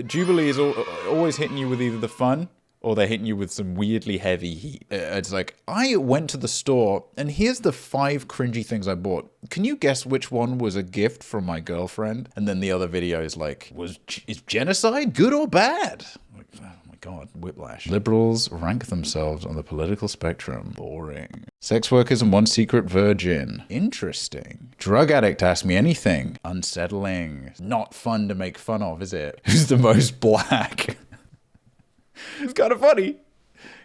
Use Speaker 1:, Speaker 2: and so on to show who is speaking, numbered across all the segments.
Speaker 1: Jubilee is always hitting you with either the fun or they're hitting you with some weirdly heavy heat. It's like, I went to the store and here's the 5 cringy things I bought. Can you guess which one was a gift from my girlfriend? And then the other video is like, is genocide good or bad? Like, oh my God, whiplash. Liberals rank themselves on the political spectrum. Boring. Sex workers and one secret virgin. Interesting. Drug addict ask me anything. Unsettling. Not fun to make fun of, is it? Who's the most black? It's kind of funny.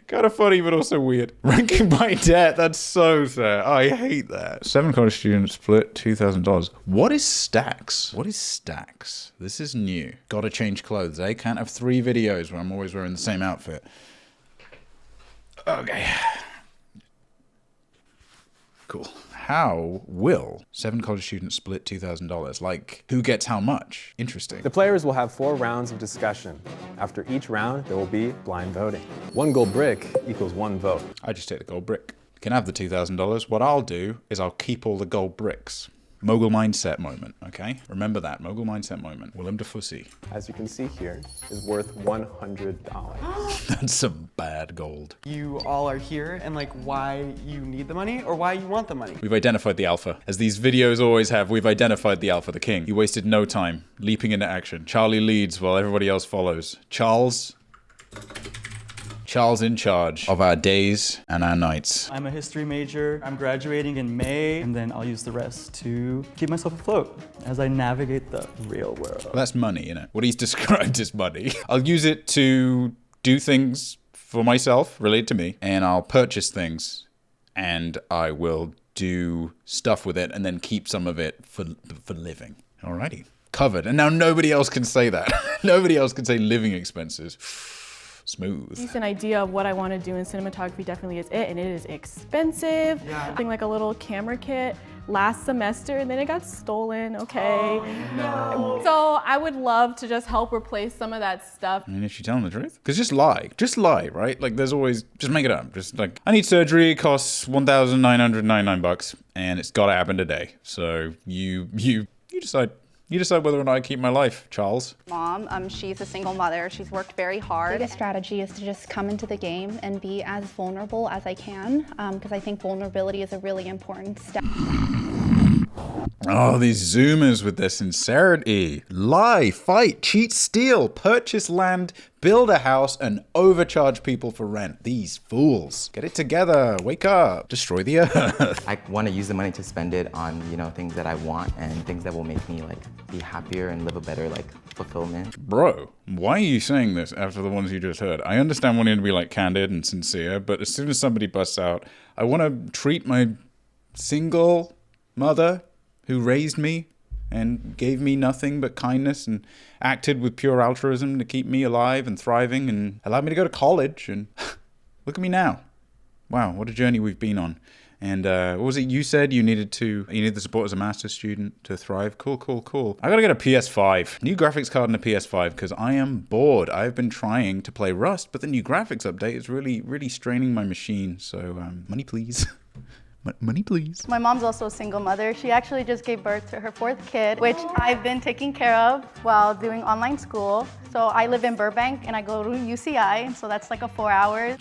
Speaker 1: Kind of funny, but also weird. Ranking by debt, that's so sad. I hate that. 7 college students split $2,000. What is stacks? What is stacks? This is new. Gotta change clothes, eh? Can't have 3 videos where I'm always wearing the same outfit. Okay. Cool. How will 7 college students split $2,000? Like, who gets how much? Interesting.
Speaker 2: The players will have 4 rounds of discussion. After each round, there will be blind voting. 1 gold brick equals 1 vote.
Speaker 1: I just take the gold brick. Can have the $2,000. What I'll do is I'll keep all the gold bricks. Mogul mindset moment, okay? Remember that, mogul mindset moment. Willem Dafoe.
Speaker 2: As you can see here, is worth $100.
Speaker 1: That's some bad gold.
Speaker 3: You all are here and like why you need the money or why you want the money.
Speaker 1: We've identified the alpha. As these videos always have, we've identified the alpha, the king. He wasted no time, leaping into action. Charlie leads while everybody else follows. Charles in charge of our days and our nights.
Speaker 4: I'm a history major. I'm graduating in May, and then I'll use the rest to keep myself afloat as I navigate the real world.
Speaker 1: Well, that's money, innit? What he's described as money. I'll use it to do things for myself, related to me, and I'll purchase things, and I will do stuff with it, and then keep some of it for living. Alrighty. Covered. And now nobody else can say that. Nobody else can say living expenses. Smooth.
Speaker 5: Decent idea of what I want to do in cinematography definitely is it, and it is expensive.
Speaker 3: Yeah.
Speaker 5: Something like a little camera kit last semester, and then it got stolen, okay?
Speaker 3: Oh, no.
Speaker 5: So I would love to just help replace some of that stuff.
Speaker 1: I mean, is she telling the truth? Because just lie, right? Like there's always, just make it up. Just like, I need surgery, it costs $1,999 and it's gotta happen today. So you decide. You decide whether or not I keep my life, Charles.
Speaker 6: Mom, she's a single mother. She's worked very hard.
Speaker 7: The biggest strategy is to just come into the game and be as vulnerable as I can, because I think vulnerability is a really important step.
Speaker 1: Oh, these Zoomers with their sincerity. Lie, fight, cheat, steal, purchase land, build a house, and overcharge people for rent. These fools. Get it together. Wake up. Destroy the earth.
Speaker 8: I want to use the money to spend it on, things that I want and things that will make me be happier and live a better fulfillment.
Speaker 1: Bro, why are you saying this after the ones you just heard? I understand wanting to be candid and sincere, but as soon as somebody busts out, I want to treat my single mother who raised me and gave me nothing but kindness and acted with pure altruism to keep me alive and thriving and allowed me to go to college, and look at me now. Wow, what a journey we've been on. And what was it you said? You needed the support as a master's student to thrive. Cool. I gotta get a PS5. New graphics card and a PS5 because I am bored. I've been trying to play Rust, but the new graphics update is really straining my machine. So money please. Money, please.
Speaker 6: My mom's also a single mother. She actually just gave birth to her 4th kid, which I've been taking care of while doing online school. So I live in Burbank and I go to UCI, so that's a 4 hours.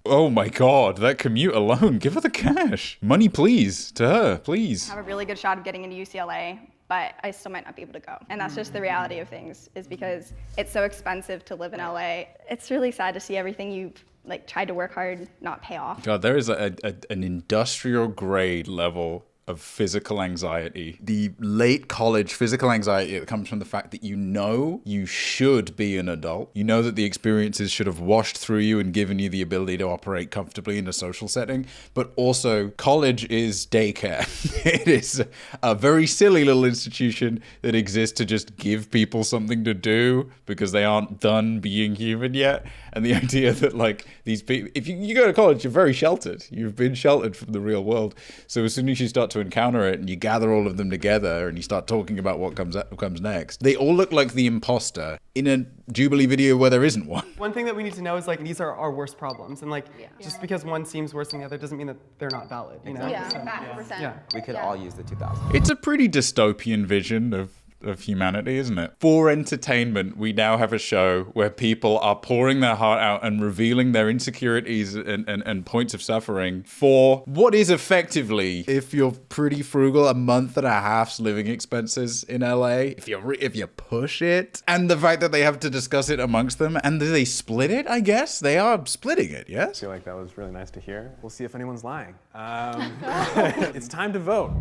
Speaker 6: Oh my God, that commute alone, give her the cash. Money, please, to her, please. I have a really good shot of getting into UCLA, but I still might not be able to go. And that's just the reality of things, is because it's so expensive to live in LA. It's really sad to see everything you've tried to work hard not pay off.
Speaker 1: God, there is an industrial grade level of physical anxiety. The late college physical anxiety that comes from the fact that you should be an adult. You know that the experiences should have washed through you and given you the ability to operate comfortably in a social setting. But also, college is daycare. It is a very silly little institution that exists to just give people something to do because they aren't done being human yet. And the idea that these people, if you go to college, you're very sheltered. You've been sheltered from the real world. So as soon as you start to encounter it and you gather all of them together and you start talking about what comes next, they all look like the imposter in a Jubilee video where there isn't one.
Speaker 3: One thing that we need to know is these are our worst problems, and just because one seems worse than the other doesn't mean that they're not valid.
Speaker 6: Yeah, 100%.
Speaker 3: Yeah.
Speaker 8: We could all use the 2000.
Speaker 1: It's a pretty dystopian vision of of humanity, isn't it? For entertainment, we now have a show where people are pouring their heart out and revealing their insecurities and points of suffering for what is effectively, if you're pretty frugal, a month and a half's living expenses in LA, if you push it. And the fact that they have to discuss it amongst them, and do they split it, I guess? They are splitting it, yes?
Speaker 2: I feel like that was really nice to hear. We'll see if anyone's lying. It's time to vote.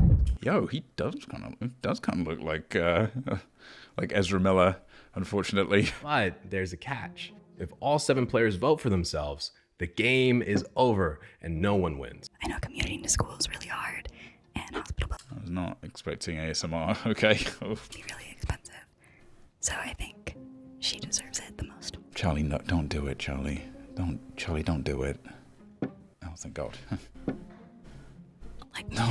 Speaker 1: Yo, he does kind of look like Ezra Miller, unfortunately.
Speaker 9: But there's a catch. If all 7 players vote for themselves, the game is over and no one wins.
Speaker 10: I know commuting to school is really hard, and hospital bills
Speaker 1: I was not expecting ASMR. Okay.
Speaker 10: can be really expensive. So I think she deserves it the most.
Speaker 1: Charlie, no, don't do it, Charlie. Don't do it. Oh, thank God.
Speaker 10: Like, no.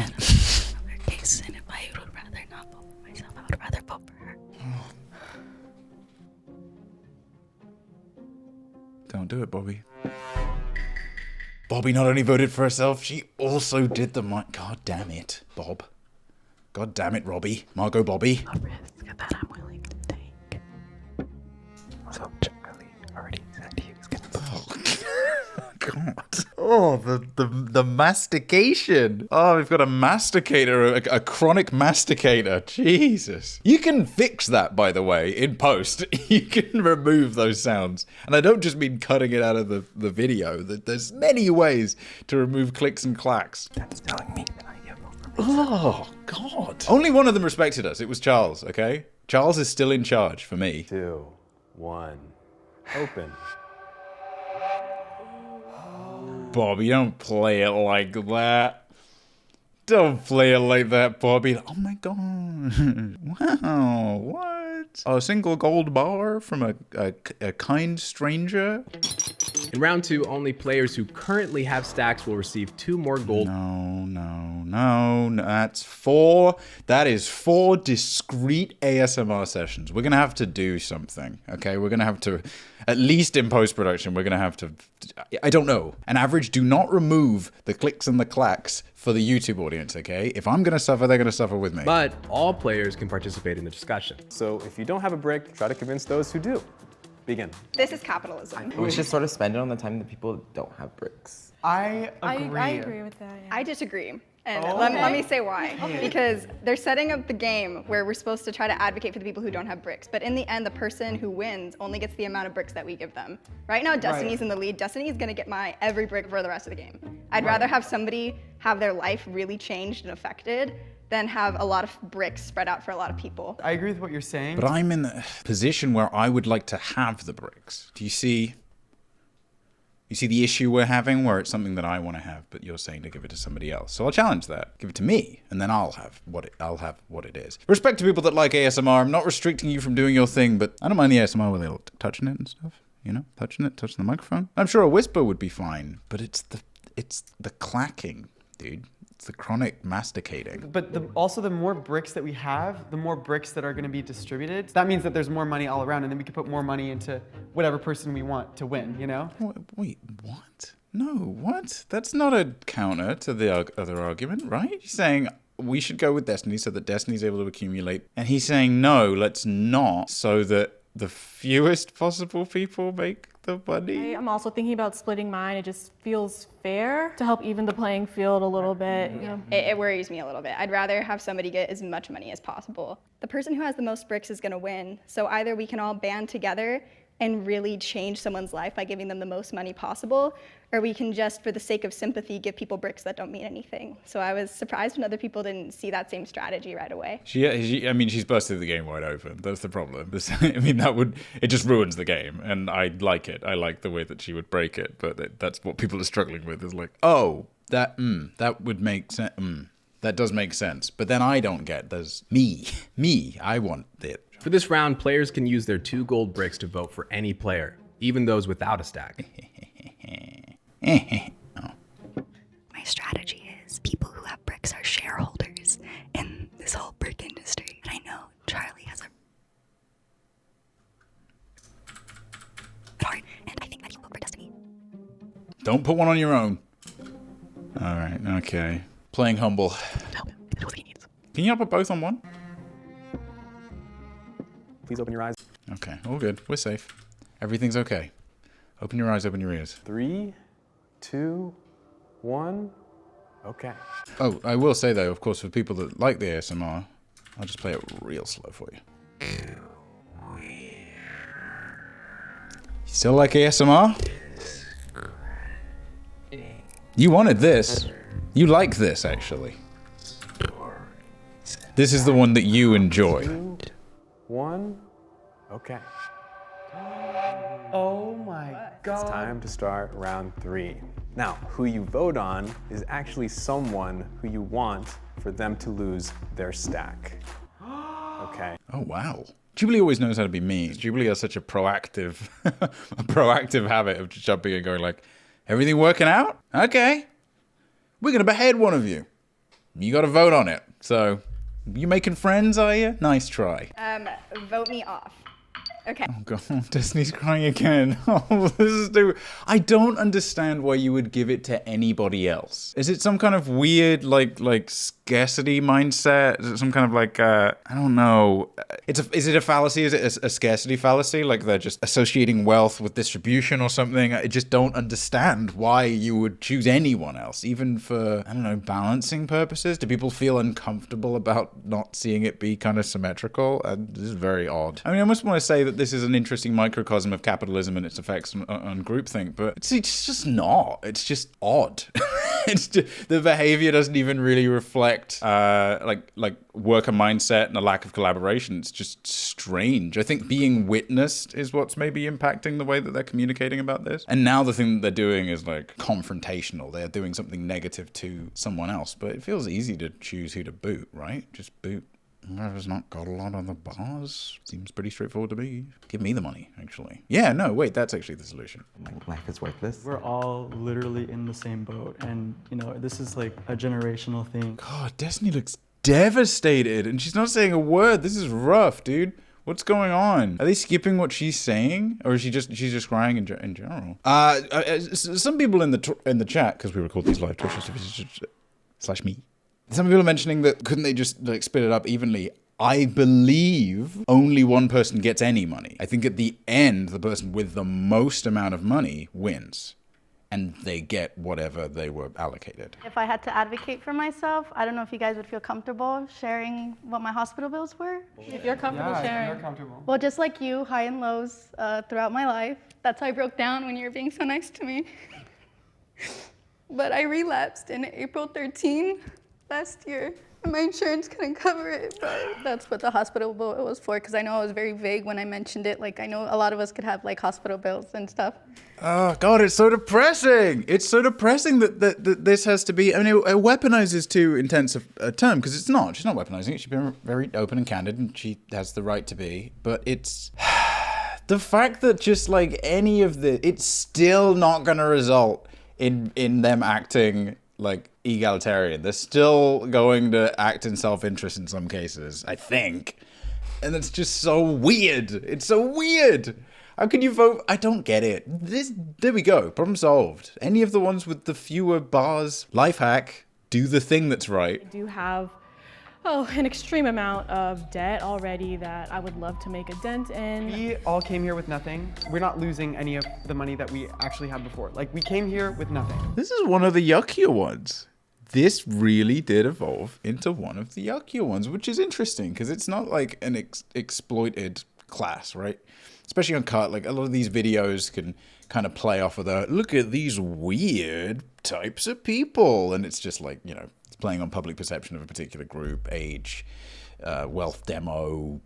Speaker 10: Case, and if I would rather not vote for myself, I would rather vote for her.
Speaker 1: Don't do it, Bobby. Bobby not only voted for herself, she also did the God damn it, Bob. God damn it, Robbie. Margot Bobby.
Speaker 10: A risk that I'm willing to take.
Speaker 8: So Charlie already said he was gonna.
Speaker 1: God. Oh, the mastication. Oh, we've got a masticator, a chronic masticator. Jesus. You can fix that, by the way, in post. You can remove those sounds. And I don't just mean cutting it out of the video. There's many ways to remove clicks and clacks.
Speaker 8: That's telling me that I am over.
Speaker 1: Oh, God. Only one of them respected us. It was Charles, okay? Charles is still in charge for me.
Speaker 2: 2, 1, open.
Speaker 1: Bobby, don't play it like that. Don't play it like that, Bobby. Oh my God. Wow, what? A single gold bar from a kind stranger?
Speaker 9: In round 2, only players who currently have stacks will receive 2 more gold.
Speaker 1: No, that's 4. That is 4 discrete ASMR sessions. We're gonna have to do something, okay? We're gonna have to, at least in post-production, we're gonna have to, I don't know. An average, do not remove the clicks and the clacks for the YouTube audience, okay? If I'm gonna suffer, they're gonna suffer with me.
Speaker 9: But all players can participate in the discussion.
Speaker 2: So if you don't have a brick, try to convince those who do. Begin.
Speaker 11: This is capitalism.
Speaker 8: We should sort of spend it on the time that people don't have bricks.
Speaker 3: I agree.
Speaker 5: I agree with that. Yeah.
Speaker 11: I disagree. And let me say why. Because they're setting up the game where we're supposed to try to advocate for the people who don't have bricks. But in the end, the person who wins only gets the amount of bricks that we give them. Right now, Destiny's in the lead. Destiny is gonna get my every brick for the rest of the game. I'd rather have somebody have their life really changed and affected than have a lot of bricks spread out for a lot of people.
Speaker 3: I agree with what you're saying.
Speaker 1: But I'm in the position where I would like to have the bricks. Do you see? You see the issue we're having where it's something that I want to have, but you're saying to give it to somebody else. So I'll challenge that. Give it to me, and then I'll have what it is. Respect to people that like ASMR. I'm not restricting you from doing your thing, but I don't mind the ASMR where they're touching it and stuff. You know, touching the microphone. I'm sure a whisper would be fine, but it's the clacking, dude. It's the chronic masticating.
Speaker 3: But also the more bricks that we have, the more bricks that are going to be distributed. That means that there's more money all around, and then we can put more money into whatever person we want to win, you know?
Speaker 1: Wait, what? No, what? That's not a counter to the other argument, right? He's saying we should go with Destiny so that Destiny's able to accumulate. And he's saying, no, let's not, so that the fewest possible people make the money.
Speaker 5: I'm also thinking about splitting mine. It just feels fair to help even the playing field a little bit. You know?
Speaker 11: It worries me a little bit. I'd rather have somebody get as much money as possible. The person who has the most bricks is gonna win. So either we can all band together and really change someone's life by giving them the most money possible, or we can just, for the sake of sympathy, give people bricks that don't mean anything. So I was surprised when other people didn't see that same strategy right away.
Speaker 1: She's busted the game wide open. That's the problem. It just ruins the game, and I like it. I like the way that she would break it, but that's what people are struggling with, is like, oh, that would make sense. That does make sense. But then I don't get, there's me, I want it.
Speaker 9: For this round, players can use their 2 gold bricks to vote for any player, even those without a stack.
Speaker 10: My strategy is people who have bricks are shareholders in this whole brick industry. And I know Charlie has a heart, and I think that he'll vote for Destiny.
Speaker 1: Don't put one on your own. All right, okay. Playing humble.
Speaker 10: Help him. If it was what he needs.
Speaker 1: Can you not put both on one?
Speaker 2: Please open your eyes.
Speaker 1: Okay, all good. We're safe. Everything's okay. Open your eyes, open your ears.
Speaker 2: 3, 2, 1. Okay.
Speaker 1: Oh, I will say though, of course, for people that like the ASMR, I'll just play it real slow for you. Still like ASMR? You wanted this. You like this, actually. This is the one that you enjoy.
Speaker 2: 2, 1. Okay.
Speaker 3: Oh my God.
Speaker 2: It's time to start round 3. Now, who you vote on is actually someone who you want for them to lose their stack. Okay.
Speaker 1: Oh, wow. Jubilee always knows how to be mean. Jubilee has such a proactive habit of just jumping and going like, everything working out? Okay. We're going to behead one of you. You got to vote on it. So, you making friends, are you? Nice try.
Speaker 11: Vote me off. Okay.
Speaker 1: Oh God, Destiny's crying again. Oh, this is stupid. I don't understand why you would give it to anybody else. Is it some kind of weird, like scarcity mindset? Is it some kind of like, I don't know. Is it a fallacy? Is it a scarcity fallacy? Like they're just associating wealth with distribution or something? I just don't understand why you would choose anyone else, even for, I don't know, balancing purposes. Do people feel uncomfortable about not seeing it be kind of symmetrical? This is very odd. I mean, I almost want to say that this is an interesting microcosm of capitalism and its effects on groupthink, but it's just not. It's just odd. It's just, the behavior doesn't even really reflect like worker mindset and a lack of collaboration. It's just strange. I think being witnessed is what's maybe impacting the way that they're communicating about this. And now the thing that they're doing is like confrontational. They're doing something negative to someone else, but it feels easy to choose who to boot, right? Just boot whoever's not got a lot on the bars. Seems pretty straightforward to me. Give me the money, actually. Yeah, no, wait, that's actually the solution.
Speaker 8: Like, life is worthless.
Speaker 4: We're all literally in the same boat. And, you know, this is like a generational thing.
Speaker 1: God, Destiny looks devastated and she's not saying a word. This is rough, dude. What's going on? Are they skipping what she's saying, or is she's just crying in general? Some people in the chat, because we record these live Twitch / me. Some people are mentioning that couldn't they just like split it up evenly? I believe only one person gets any money. I think at the end, the person with the most amount of money wins. And they get whatever they were allocated.
Speaker 6: If I had to advocate for myself, I don't know if you guys would feel comfortable sharing what my hospital bills were.
Speaker 5: If you're comfortable sharing.
Speaker 3: You're comfortable.
Speaker 6: Well, just like you, high and lows throughout my life. That's how I broke down when you were being so nice to me. But I relapsed in April 13 last year. My insurance couldn't cover it, but that's what the hospital bill was for, because I know I was very vague when I mentioned it. Like, I know a lot of us could have, like, hospital bills and stuff.
Speaker 1: Oh, God, it's so depressing. It's so depressing that this has to be... I mean, it weaponizes too intense a term, because it's not. She's not weaponizing it. She's been very open and candid, and she has the right to be. But it's... the fact that just, like, any of the... It's still not going to result in them acting... like egalitarian. They're still going to act in self-interest in some cases, I think. And it's just so weird. It's so weird. How can you vote? I don't get it. There we go. Problem solved. Any of the ones with the fewer bars, life hack, do the thing that's right.
Speaker 5: I do have an extreme amount of debt already that I would love to make a dent in.
Speaker 3: We all came here with nothing. We're not losing any of the money that we actually had before. Like, we came here with nothing.
Speaker 1: This is one of the yuckier ones. This really did evolve into one of the yuckier ones, which is interesting because it's not like an exploited class, right? Especially on cut, like a lot of these videos can kind of play off of the, look at these weird types of people. And it's just like, you know, it's playing on public perception of a particular group, age, wealth demo,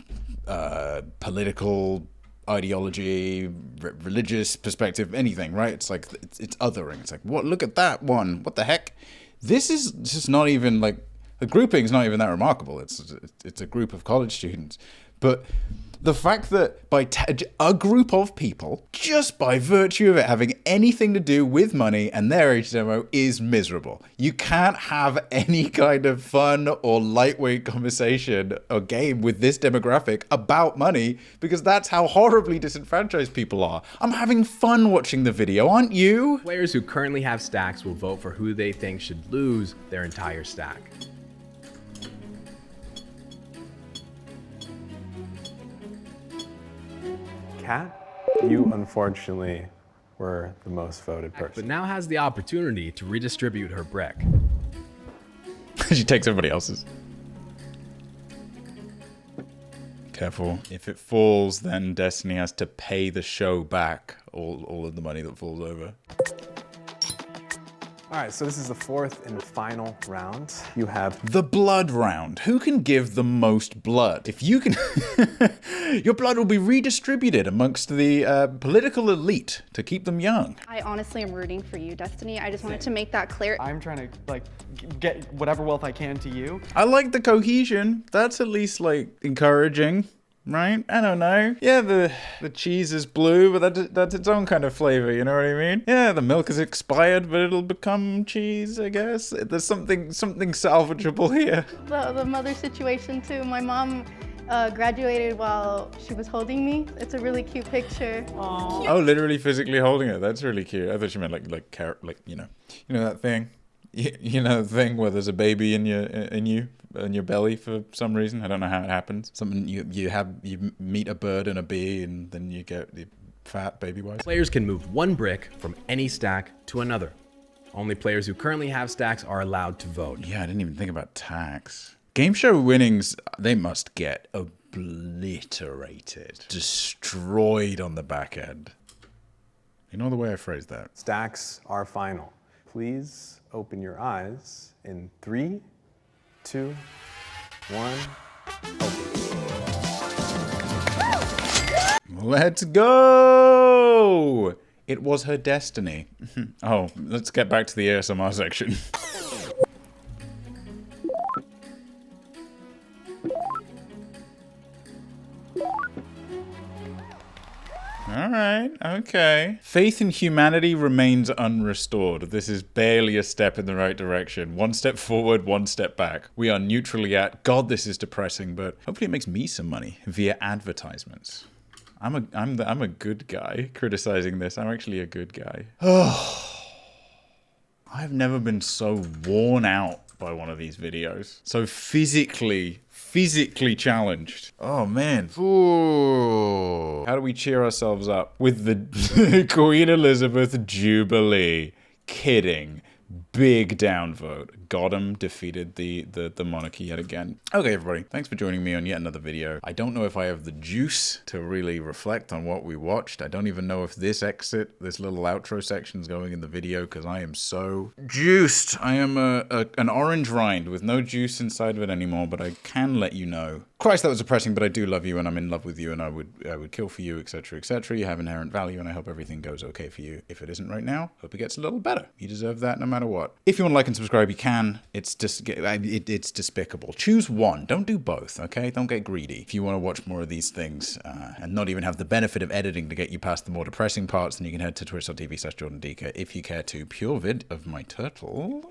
Speaker 1: political ideology, religious perspective, anything, right? It's like, it's othering. It's like, what? Look at that one. What the heck? This is just not even like, the grouping's not even that remarkable. It's a group of college students. But the fact that by a group of people, just by virtue of it having anything to do with money and their age demo is miserable. You can't have any kind of fun or lightweight conversation or game with this demographic about money because that's how horribly disenfranchised people are. I'm having fun watching the video, aren't you?
Speaker 9: Players who currently have stacks will vote for who they think should lose their entire stack.
Speaker 2: cat, you unfortunately were the most voted person.
Speaker 9: But now has the opportunity to redistribute her brick.
Speaker 1: She takes everybody else's. Careful. If it falls, then Destiny has to pay the show back all of the money that falls over.
Speaker 2: All right, so this is the fourth and final round. You have
Speaker 1: the blood round. Who can give the most blood? If you can, your blood will be redistributed amongst the political elite to keep them young.
Speaker 7: I honestly am rooting for you, Destiny. I just wanted to make that clear.
Speaker 3: I'm trying to like get whatever wealth I can to you.
Speaker 1: I like the cohesion. That's at least like encouraging. Right? I don't know. Yeah, the cheese is blue, but that's its own kind of flavor, you know what I mean? Yeah, the milk is expired, but it'll become cheese, I guess. There's something salvageable here.
Speaker 6: The mother situation too. My mom graduated while she was holding me. It's a really cute picture.
Speaker 1: Aww. Oh, literally physically holding it. That's really cute. I thought she meant like you know that thing. You know the thing where there's a baby in your belly for some reason. I don't know how it happens. Something you meet a bird and a bee, and then you get the fat baby-wise.
Speaker 9: Players can move one brick from any stack to another. Only players who currently have stacks are allowed to vote.
Speaker 1: Yeah, I didn't even think about tax. Game show winnings, they must get obliterated, destroyed on the back end. You know the way I phrased that?
Speaker 2: Stacks are final. Please open your eyes in 3, 2, 1, open.
Speaker 1: Let's go! It was her destiny. Oh, let's get back to the ASMR section. All right, okay. Faith in humanity remains unrestored. This is barely a step in the right direction. One step forward, one step back. We are neutrally at, God, this is depressing, but hopefully it makes me some money via advertisements. I'm a good guy criticizing this. I'm actually a good guy. Oh, I've never been so worn out by one of these videos. So physically challenged. Oh man. Ooh. How do we cheer ourselves up? With the Queen Elizabeth Jubilee. Kidding. Big downvote. Got him. Defeated the monarchy yet again. Okay, everybody. Thanks for joining me on yet another video. I don't know if I have the juice to really reflect on what we watched. I don't even know if this little outro section is going in the video because I am so juiced. I am an orange rind with no juice inside of it anymore, but I can let you know. Christ, that was depressing, but I do love you and I'm in love with you and I would kill for you, etc., etc. You have inherent value and I hope everything goes okay for you. If it isn't right now, hope it gets a little better. You deserve that no matter what. If you want to like and subscribe, you can. It's despicable. Choose one. Don't do both, okay? Don't get greedy. If you want to watch more of these things and not even have the benefit of editing to get you past the more depressing parts, then you can head to twitch.tv/JordanDeeker if you care to. Pure vid of my turtle.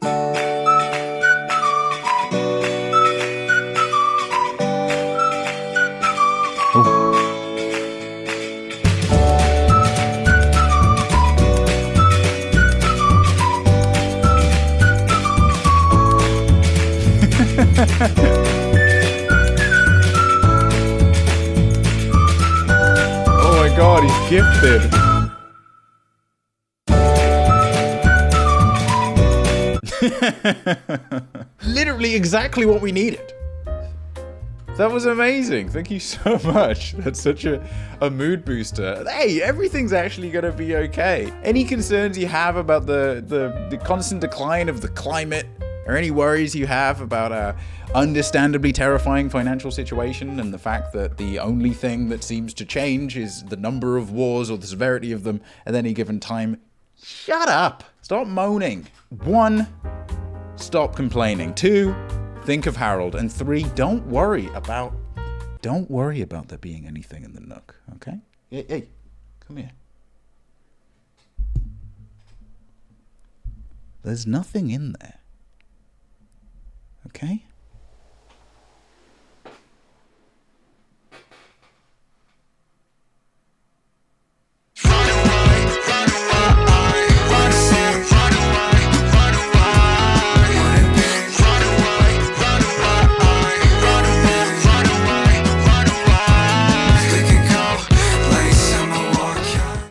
Speaker 1: Oh my god, he's gifted. Literally exactly what we needed. That was amazing. Thank you so much. That's such a mood booster. Hey, everything's actually gonna be okay. Any concerns you have about the constant decline of the climate, or any worries you have about our understandably terrifying financial situation and the fact that the only thing that seems to change is the number of wars or the severity of them at any given time, shut up. Stop moaning. 1, stop complaining. 2, think of Harold. And 3, don't worry about there being anything in the nook, okay? Hey, come here. There's nothing in there. Okay?